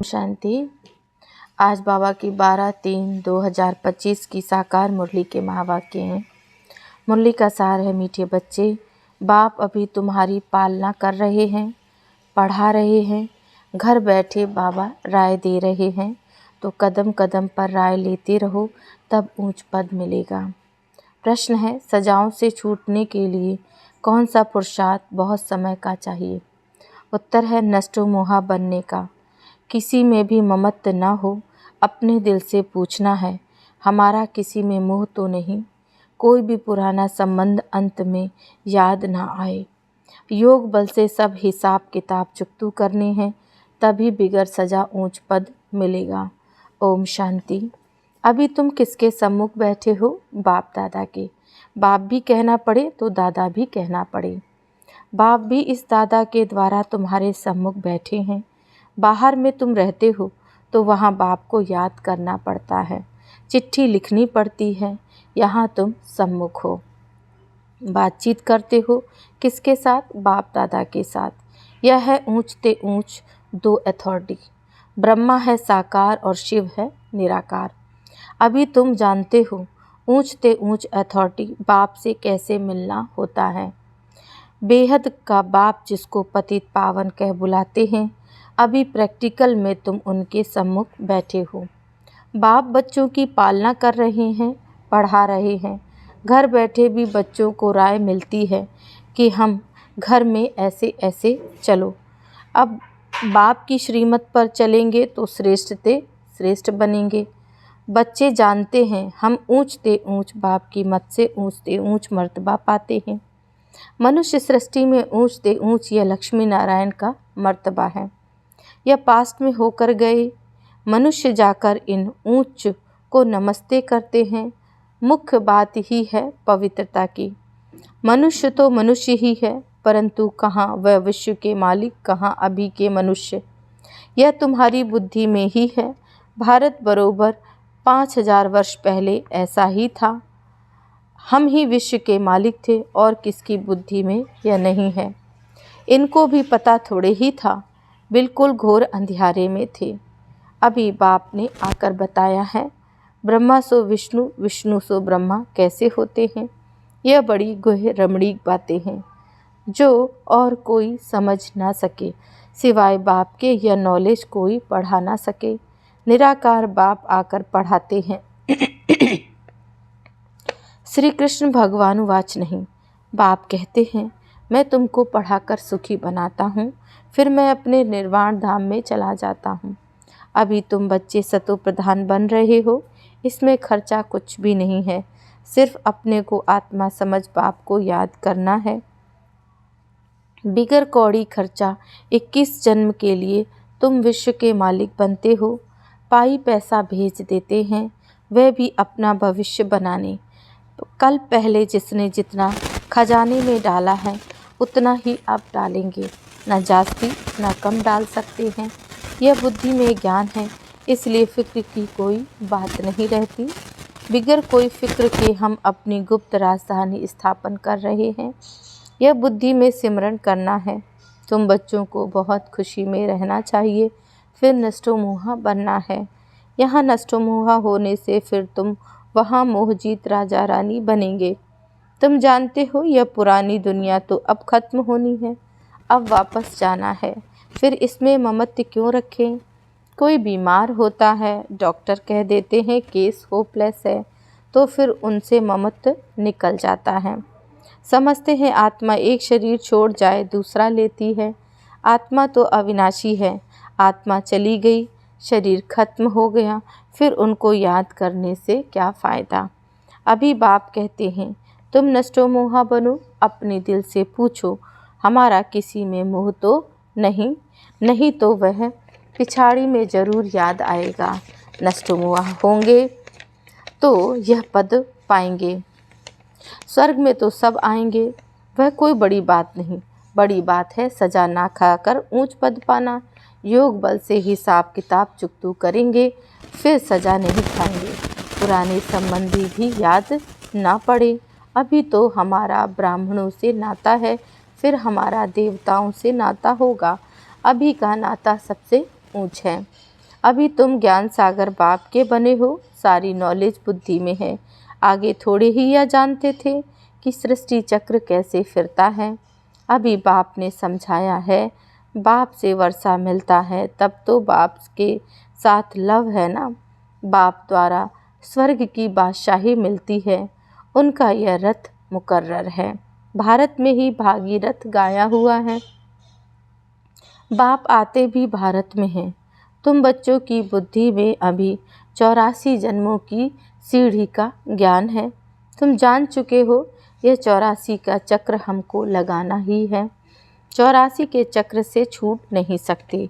शांति। आज बाबा की 12/3/2025 की साकार मुरली के महावाक्य हैं। मुरली का सार है, मीठे बच्चे, बाप अभी तुम्हारी पालना कर रहे हैं, पढ़ा रहे हैं। घर बैठे बाबा राय दे रहे हैं, तो कदम कदम पर राय लेते रहो, तब ऊंच पद मिलेगा। प्रश्न है, सजाओं से छूटने के लिए कौन सा पुरुषार्थ बहुत समय का चाहिए? उत्तर है, नष्टो मोहा बनने का। किसी में भी ममत्व न हो, अपने दिल से पूछना है, हमारा किसी में मोह तो नहीं? कोई भी पुराना संबंध अंत में याद ना आए। योग बल से सब हिसाब किताब चुकतू करने हैं, तभी बिगर सजा ऊंच पद मिलेगा। ओम शांति। अभी तुम किसके सम्मुख बैठे हो? बाप दादा के। बाप भी कहना पड़े तो दादा भी कहना पड़े। बाप भी इस दादा के द्वारा तुम्हारे सम्मुख बैठे हैं। बाहर में तुम रहते हो तो वहाँ बाप को याद करना पड़ता है, चिट्ठी लिखनी पड़ती है। यहाँ तुम सम्मुख हो, बातचीत करते हो किसके साथ? बाप दादा के साथ। यह है ऊंचते ऊंच दो अथॉरिटी। ब्रह्मा है साकार और शिव है निराकार। अभी तुम जानते हो ऊंचते ऊंच अथॉरिटी बाप से कैसे मिलना होता है। बेहद का बाप जिसको पतित पावन कह बुलाते हैं, अभी प्रैक्टिकल में तुम उनके सम्मुख बैठे हो। बाप बच्चों की पालना कर रहे हैं, पढ़ा रहे हैं। घर बैठे भी बच्चों को राय मिलती है कि हम घर में ऐसे ऐसे चलो। अब बाप की श्रीमत पर चलेंगे तो श्रेष्ठ बनेंगे। बच्चे जानते हैं हम ऊंचते ऊंच बाप की मत से ऊंचते ऊंच मर्तबा पाते हैं। मनुष्य सृष्टि में ऊंचते ऊंच यह लक्ष्मी नारायण का मर्तबा है। यह पास्ट में होकर गए। मनुष्य जाकर इन ऊंच को नमस्ते करते हैं। मुख्य बात ही है पवित्रता की। मनुष्य तो मनुष्य ही है, परंतु कहाँ वह विश्व के मालिक, कहाँ अभी के मनुष्य। यह तुम्हारी बुद्धि में ही है। भारत बरोबर 5000 वर्ष पहले ऐसा ही था। हम ही विश्व के मालिक थे और किसकी बुद्धि में यह नहीं है। इनको भी पता थोड़े ही था, बिल्कुल घोर अंधियारे में थे। अभी बाप ने आकर बताया है, ब्रह्मा सो विष्णु, विष्णु सो ब्रह्मा कैसे होते हैं। यह बड़ी गुह रमणीक बातें हैं जो और कोई समझ ना सके, सिवाय बाप के यह नॉलेज कोई पढ़ा ना सके। निराकार बाप आकर पढ़ाते हैं। श्री कृष्ण भगवान वाच नहीं। बाप कहते हैं, मैं तुमको पढ़ाकर सुखी बनाता हूँ, फिर मैं अपने निर्वाण धाम में चला जाता हूँ। अभी तुम बच्चे सतो प्रधान बन रहे हो, इसमें खर्चा कुछ भी नहीं है। सिर्फ अपने को आत्मा समझ बाप को याद करना है। बिगर कौड़ी खर्चा 21 जन्म के लिए तुम विश्व के मालिक बनते हो। पाई पैसा भेज देते हैं, वह भी अपना भविष्य बनाने। कल पहले जिसने जितना खजाने में डाला है उतना ही अब डालेंगे, न जास्ती न कम डाल सकते हैं। यह बुद्धि में ज्ञान है, इसलिए फिक्र की कोई बात नहीं रहती। बिगर कोई फिक्र के हम अपनी गुप्त राजधानी स्थापन कर रहे हैं। यह बुद्धि में सिमरण करना है। तुम बच्चों को बहुत खुशी में रहना चाहिए, फिर नष्टो मोहा बनना है। यहाँ नष्टो मोहा होने से फिर तुम वहाँ मोहजीत राजा रानी बनेंगे। तुम जानते हो यह पुरानी दुनिया तो अब खत्म होनी है, अब वापस जाना है, फिर इसमें ममत्व क्यों रखें? कोई बीमार होता है, डॉक्टर कह देते हैं केस होपलेस है, तो फिर उनसे ममत्व निकल जाता है। समझते हैं आत्मा एक शरीर छोड़ जाए दूसरा लेती है। आत्मा तो अविनाशी है। आत्मा चली गई, शरीर खत्म हो गया, फिर उनको याद करने से क्या फ़ायदा। अभी बाप कहते हैं, तुम नष्टो मोहा बनो। अपने दिल से पूछो, हमारा किसी में मोह तो नहीं? नहीं तो वह पिछाड़ी में ज़रूर याद आएगा। नष्टो मोहा होंगे तो यह पद पाएंगे। स्वर्ग में तो सब आएंगे, वह कोई बड़ी बात नहीं। बड़ी बात है सजा ना खाकर ऊंच पद पाना। योग बल से हिसाब किताब चुकतू करेंगे, फिर सजा नहीं खाएंगे। पुराने संबंधी भी याद ना पड़े। अभी तो हमारा ब्राह्मणों से नाता है, फिर हमारा देवताओं से नाता होगा। अभी का नाता सबसे ऊंच है। अभी तुम ज्ञान सागर बाप के बने हो, सारी नॉलेज बुद्धि में है। आगे थोड़े ही यह जानते थे कि सृष्टि चक्र कैसे फिरता है। अभी बाप ने समझाया है। बाप से वर्षा मिलता है तब तो बाप के साथ लव है ना। बाप द्वारा स्वर्ग की बादशाही मिलती है। उनका यह रथ मुकर्रर है। भारत में ही भागीरथ गाया हुआ है। बाप आते भी भारत में हैं। तुम बच्चों की बुद्धि में अभी 84 जन्मों की सीढ़ी का ज्ञान है। तुम जान चुके हो यह 84 का चक्र हमको लगाना ही है। 84 के चक्र से छूट नहीं सकते।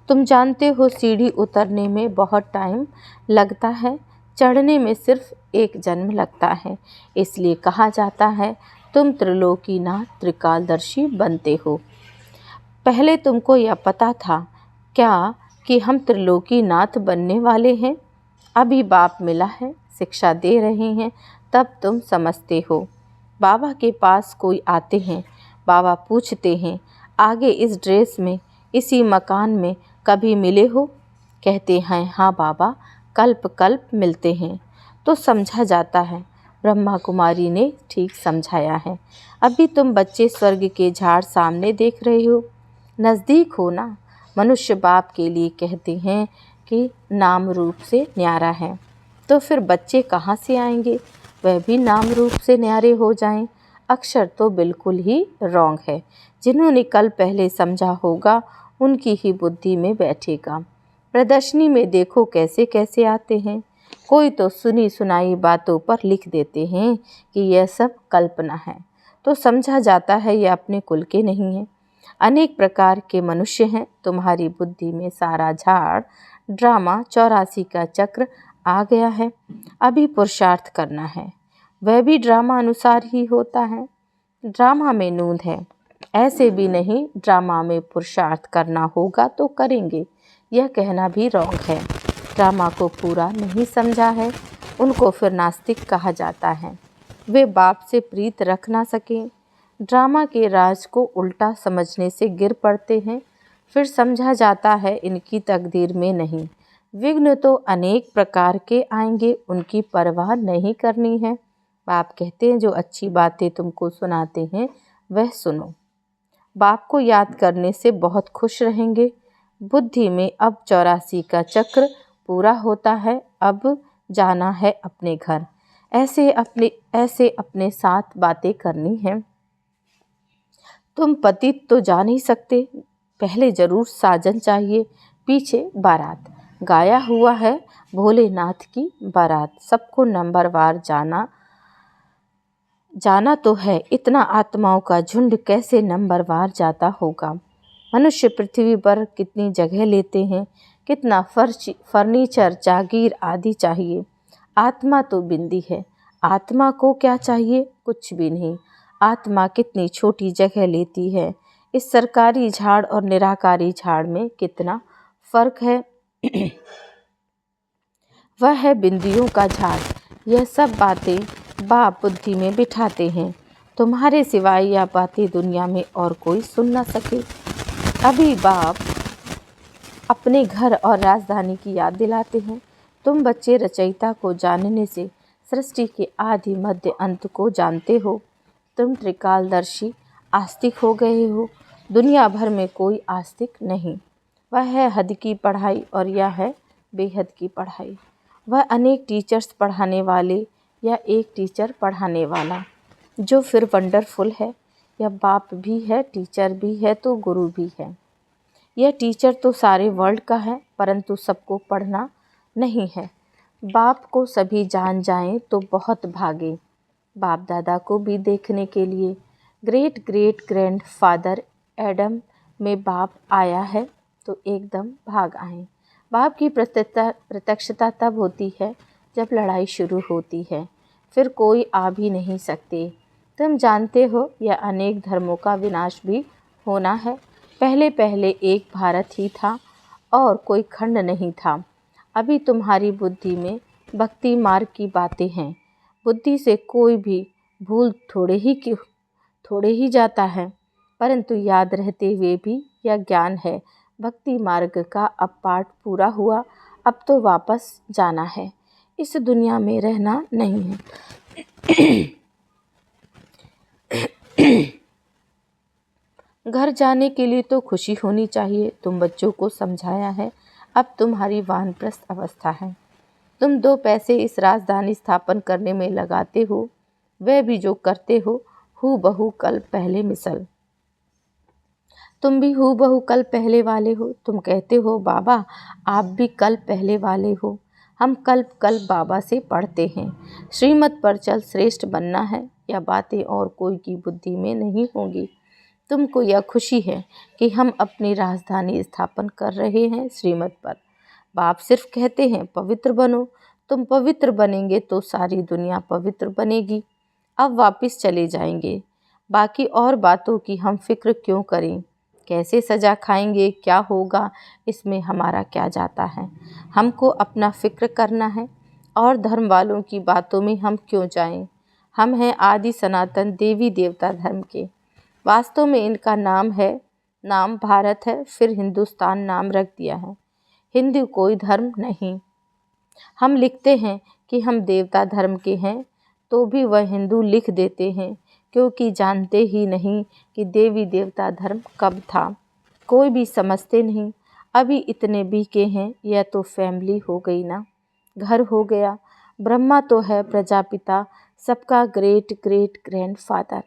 तुम जानते हो सीढ़ी उतरने में बहुत टाइम लगता है, चढ़ने में सिर्फ एक जन्म लगता है। इसलिए कहा जाता है तुम त्रिलोकीनाथ त्रिकालदर्शी बनते हो। पहले तुमको यह पता था क्या कि हम त्रिलोकीनाथ बनने वाले हैं? अभी बाप मिला है, शिक्षा दे रहे हैं, तब तुम समझते हो। बाबा के पास कोई आते हैं, बाबा पूछते हैं आगे इस ड्रेस में, इसी मकान में कभी मिले हो? कहते हैं हाँ बाबा, कल्प कल्प मिलते हैं। तो समझा जाता है ब्रह्मा कुमारी ने ठीक समझाया है। अभी तुम बच्चे स्वर्ग के झाड़ सामने देख रहे हो, नज़दीक हो ना। मनुष्य बाप के लिए कहते हैं कि नाम रूप से न्यारा है, तो फिर बच्चे कहाँ से आएंगे? वह भी नाम रूप से न्यारे हो जाएं। अक्षर तो बिल्कुल ही रॉन्ग है। जिन्होंने कल पहले समझा होगा उनकी ही बुद्धि में बैठेगा। प्रदर्शनी में देखो कैसे कैसे आते हैं। कोई तो सुनी सुनाई बातों पर लिख देते हैं कि यह सब कल्पना है, तो समझा जाता है यह अपने कुल के नहीं है। अनेक प्रकार के मनुष्य हैं। तुम्हारी बुद्धि में सारा झाड़ ड्रामा 84 का चक्र आ गया है। अभी पुरुषार्थ करना है, वह भी ड्रामा अनुसार ही होता है। ड्रामा में नूंद है, ऐसे भी नहीं ड्रामा में पुरुषार्थ करना होगा तो करेंगे, यह कहना भी रॉन्ग है। ड्रामा को पूरा नहीं समझा है उनको फिर नास्तिक कहा जाता है। वे बाप से प्रीत रख ना सकें, ड्रामा के राज को उल्टा समझने से गिर पड़ते हैं। फिर समझा जाता है इनकी तकदीर में नहीं। विघ्न तो अनेक प्रकार के आएंगे, उनकी परवाह नहीं करनी है। बाप कहते हैं जो अच्छी बातें तुमको सुनाते हैं वह सुनो। बाप को याद करने से बहुत खुश रहेंगे। बुद्धि में अब 84 का चक्र पूरा होता है। अब जाना है अपने घर। ऐसे अपने साथ बातें करनी है। तुम पतित तो जा नहीं सकते, पहले जरूर साजन चाहिए, पीछे बारात। गाया हुआ है भोलेनाथ की बारात। सबको नंबरवार जाना तो है, इतना आत्माओं का झुंड कैसे नंबरवार जाता होगा। मनुष्य पृथ्वी पर कितनी जगह लेते हैं, कितना फर्नीचर जागीर आदि चाहिए। आत्मा तो बिंदी है। आत्मा को क्या चाहिए? कुछ भी नहीं। आत्मा कितनी छोटी जगह लेती है। इस सरकारी झाड़ और निराकारी झाड़ में कितना फर्क है। वह है बिंदियों का झाड़। यह सब बातें बाप बुद्धि में बिठाते हैं। तुम्हारे सिवाय यह बातें दुनिया में और कोई सुन न सके। अभी बाप अपने घर और राजधानी की याद दिलाते हैं। तुम बच्चे रचयिता को जानने से सृष्टि के आदि मध्य अंत को जानते हो। तुम त्रिकालदर्शी आस्तिक हो गए हो। दुनिया भर में कोई आस्तिक नहीं। वह है हद की पढ़ाई और यह है बेहद की पढ़ाई। वह अनेक टीचर्स पढ़ाने वाले या एक टीचर पढ़ाने वाला, जो फिर वंडरफुल है। यह बाप भी है, टीचर भी है तो गुरु भी है। यह टीचर तो सारे वर्ल्ड का है, परंतु सबको पढ़ना नहीं है। बाप को सभी जान जाएं तो बहुत भागे। बाप दादा को भी देखने के लिए great great grand father Adam में बाप आया है तो एकदम भाग आए। बाप की प्रत्यक्षता तब होती है जब लड़ाई शुरू होती है, फिर कोई आ भी नहीं सकते। तुम जानते हो यह अनेक धर्मों का विनाश भी होना है। पहले पहले एक भारत ही था और कोई खंड नहीं था। अभी तुम्हारी बुद्धि में भक्ति मार्ग की बातें हैं। बुद्धि से कोई भी भूल थोड़े ही जाता है, परंतु याद रहते हुए भी यह ज्ञान है। भक्ति मार्ग का अब पाठ पूरा हुआ। अब तो वापस जाना है, इस दुनिया में रहना नहीं है। घर जाने के लिए तो खुशी होनी चाहिए। तुम बच्चों को समझाया है, अब तुम्हारी वानप्रस्थ अवस्था है। तुम 2 पैसे इस राजधानी स्थापन करने में लगाते हो, वह भी जो करते हो हूबहू कल पहले मिसल। तुम भी हूबहू कल पहले वाले हो। तुम कहते हो बाबा आप भी कल पहले वाले हो। हम कल बाबा से पढ़ते हैं, श्रीमत पर चल श्रेष्ठ बनना है। यह बातें और कोई की बुद्धि में नहीं होंगी। तुमको यह खुशी है कि हम अपनी राजधानी स्थापन कर रहे हैं श्रीमत पर। बाप सिर्फ कहते हैं पवित्र बनो। तुम पवित्र बनेंगे तो सारी दुनिया पवित्र बनेगी। अब वापस चले जाएंगे, बाकी और बातों की हम फिक्र क्यों करें। कैसे सजा खाएंगे, क्या होगा, इसमें हमारा क्या जाता है। हमको अपना फिक्र करना है, और धर्म वालों की बातों में हम क्यों जाएं। हम हैं आदि सनातन देवी देवता धर्म के। वास्तव में इनका नाम भारत है, फिर हिंदुस्तान नाम रख दिया है। हिंदू कोई धर्म नहीं। हम लिखते हैं कि हम देवता धर्म के हैं, तो भी वह हिंदू लिख देते हैं, क्योंकि जानते ही नहीं कि देवी देवता धर्म कब था। कोई भी समझते नहीं। अभी इतने बीके हैं, यह तो फैमिली हो गई ना, घर हो गया। ब्रह्मा तो है प्रजापिता, सबका ग्रेट ग्रेट ग्रैंडफादर।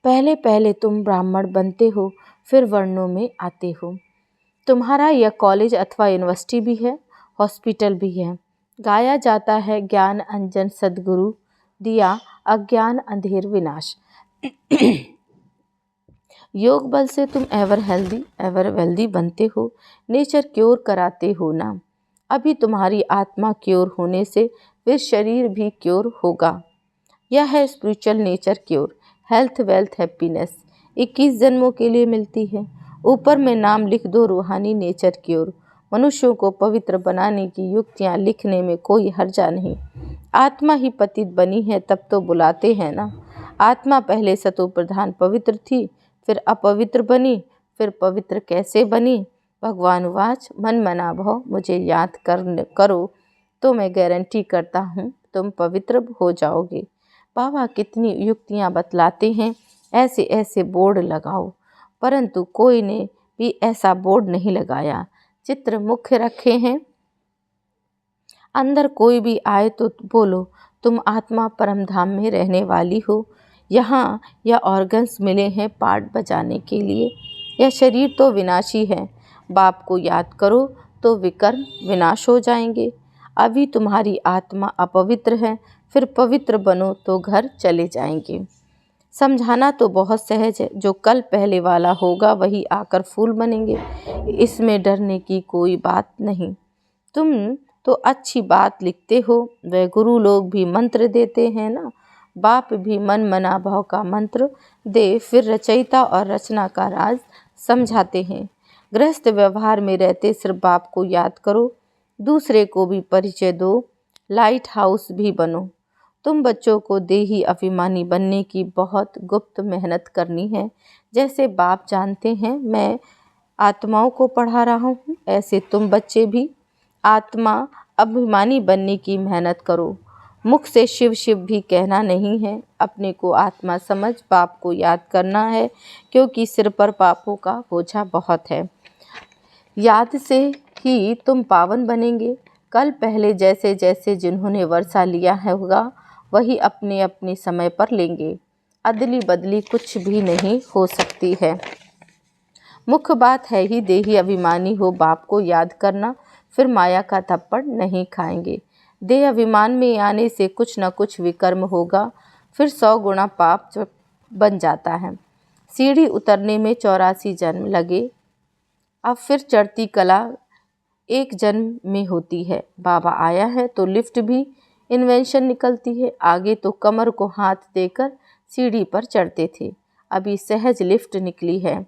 पहले पहले तुम ब्राह्मण बनते हो, फिर वर्णों में आते हो। तुम्हारा यह कॉलेज अथवा यूनिवर्सिटी भी है, हॉस्पिटल भी है। गाया जाता है ज्ञान अंजन सद्गुरु दिया, अज्ञान अंधेर विनाश। योग बल से तुम एवर वेल्दी बनते हो, नेचर क्योर कराते हो ना। अभी तुम्हारी आत्मा क्योर होने से फिर शरीर भी क्योर होगा। यह है spiritual nature cure. Health wealth happiness 21 जन्मों के लिए मिलती है। ऊपर में नाम लिख दो रूहानी नेचर क्योर। मनुष्यों को पवित्र बनाने की युक्तियाँ लिखने में कोई हर्जा नहीं। आत्मा ही पतित बनी है तब तो बुलाते हैं ना। आत्मा पहले सतो प्रधान पवित्र थी, फिर अपवित्र बनी, फिर पवित्र कैसे बनी। भगवान वाच मन मना भव मुझे याद करो तो मैं गारंटी करता हूँ तुम पवित्र हो जाओगे। बाबा कितनी युक्तियाँ बतलाते हैं, ऐसे ऐसे बोर्ड लगाओ, परंतु कोई ने भी ऐसा बोर्ड नहीं लगाया। चित्र मुख्य रखे हैं, अंदर कोई भी आए तो बोलो तुम आत्मा परम धाम में रहने वाली हो। यहाँ यह ऑर्गन्स मिले हैं पार्ट बजाने के लिए। यह शरीर तो विनाशी है, बाप को याद करो तो विकर्म विनाश हो जाएंगे। अभी तुम्हारी आत्मा अपवित्र है, फिर पवित्र बनो तो घर चले जाएंगे। समझाना तो बहुत सहज है, जो कल पहले वाला होगा वही आकर फूल बनेंगे। इसमें डरने की कोई बात नहीं। तुम तो अच्छी बात लिखते हो, वह गुरु लोग भी मंत्र देते हैं ना। बाप भी मन मना भाव का मंत्र दे, फिर रचयिता और रचना का राज समझाते हैं। गृहस्थ व्यवहार में रहते सिर्फ बाप को याद करो, दूसरे को भी परिचय दो, लाइट हाउस भी बनो। तुम बच्चों को देही अभिमानी बनने की बहुत गुप्त मेहनत करनी है। जैसे बाप जानते हैं मैं आत्माओं को पढ़ा रहा हूँ, ऐसे तुम बच्चे भी आत्मा अभिमानी बनने की मेहनत करो। मुख से शिव शिव भी कहना नहीं है, अपने को आत्मा समझ बाप को याद करना है, क्योंकि सिर पर पापों का बोझा बहुत है। याद से ही तुम पावन बनेंगे। कल पहले जैसे जैसे जिन्होंने वर्षा लिया है होगा वही अपने अपने समय पर लेंगे। अदली बदली कुछ भी नहीं हो सकती है। मुख्य बात है ही देही अभिमानी हो बाप को याद करना, फिर माया का थप्पड़ नहीं खाएंगे। देह अभिमान में आने से कुछ न कुछ विकर्म होगा, फिर 100 गुना पाप बन जाता है। सीढ़ी उतरने में 84 जन्म लगे, अब फिर चढ़ती कला एक जन्म में होती है। बाबा आया है तो लिफ्ट भी इन्वेंशन निकलती है। आगे तो कमर को हाथ देकर सीढ़ी पर चढ़ते थे, अभी सहज लिफ्ट निकली है।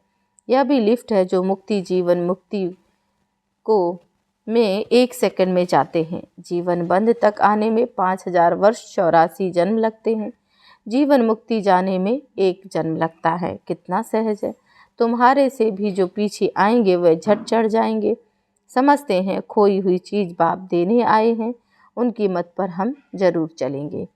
यह भी लिफ्ट है जो मुक्ति जीवन मुक्ति को में 1 सेकंड में जाते हैं। जीवन बंद तक आने में 5000 वर्ष 84 जन्म लगते हैं। जीवन मुक्ति जाने में 1 जन्म लगता है। कितना सहज है। तुम्हारे से भी जो पीछे आएंगे वह झट चढ़ जाएंगे। समझते हैं खोई हुई चीज़ बाप देने आए हैं, उनकी मत पर हम जरूर चलेंगे।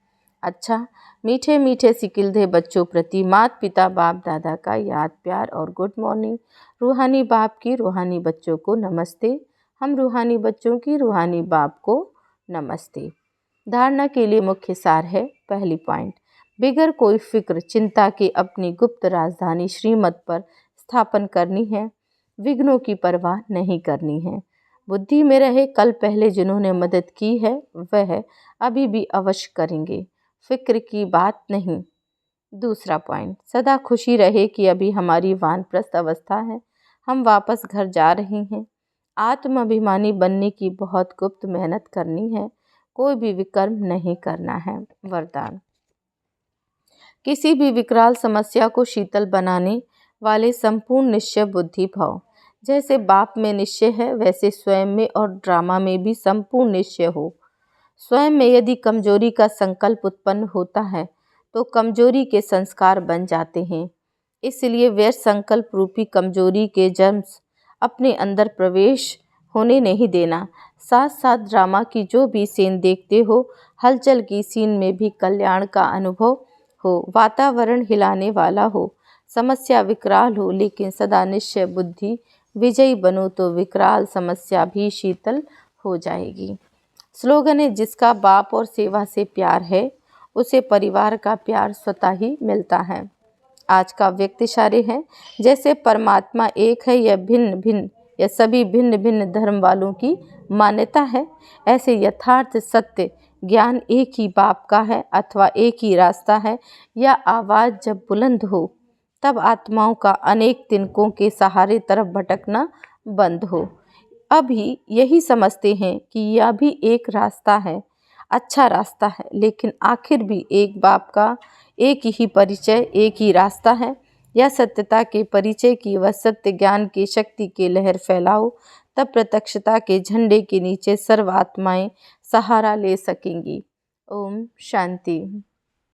अच्छा, मीठे मीठे सिकिलधे बच्चों प्रति माता पिता बाप दादा का याद प्यार और गुड मॉर्निंग। रूहानी बाप की रूहानी बच्चों को नमस्ते। हम रूहानी बच्चों की रूहानी बाप को नमस्ते। धारणा के लिए मुख्य सार है। पहली पॉइंट, बिगर कोई फिक्र चिंता के अपनी गुप्त राजधानी श्रीमत पर स्थापन करनी है। विघ्नों की परवाह नहीं करनी है। बुद्धि में रहे कल पहले जिन्होंने मदद की है वह अभी भी अवश्य करेंगे, फिक्र की बात नहीं। दूसरा पॉइंट, सदा खुशी रहे कि अभी हमारी वानप्रस्थ अवस्था है, हम वापस घर जा रहे हैं। आत्माभिमानी बनने की बहुत गुप्त मेहनत करनी है, कोई भी विकर्म नहीं करना है। वरदान, किसी भी विकराल समस्या को शीतल बनाने वाले संपूर्ण निश्चय बुद्धि भव। जैसे बाप में निश्चय है वैसे स्वयं में और ड्रामा में भी संपूर्ण निश्चय हो। स्वयं में यदि कमजोरी का संकल्प उत्पन्न होता है तो कमजोरी के संस्कार बन जाते हैं। इसलिए व्यर्थ संकल्प रूपी कमजोरी के जर्म्स अपने अंदर प्रवेश होने नहीं देना। साथ साथ ड्रामा की जो भी सीन देखते हो, हलचल की सीन में भी कल्याण का अनुभव हो, वातावरण हिलाने वाला हो, समस्या विकराल हो, लेकिन सदा निश्चय बुद्धि विजयी बनो तो विकराल समस्या भी शीतल हो जाएगी। स्लोगन है, जिसका बाप और सेवा से प्यार है उसे परिवार का प्यार स्वतः ही मिलता है। आज का व्यक्त इशारे है, जैसे परमात्मा एक है या सभी भिन्न भिन्न धर्म वालों की मान्यता है, ऐसे यथार्थ सत्य ज्ञान एक ही बाप का है अथवा एक ही रास्ता है। या आवाज़ जब बुलंद हो तब आत्माओं का अनेक तिनकों के सहारे तरफ भटकना बंद हो। अभी यही समझते हैं कि यह भी एक रास्ता है, अच्छा रास्ता है, लेकिन आखिर भी एक बाप का एक ही परिचय, एक ही रास्ता है। यह सत्यता के परिचय की व सत्य ज्ञान की शक्ति की लहर फैलाओ, तब प्रत्यक्षता के झंडे के नीचे सर्व आत्माएं सहारा ले सकेंगी। ओम शांति।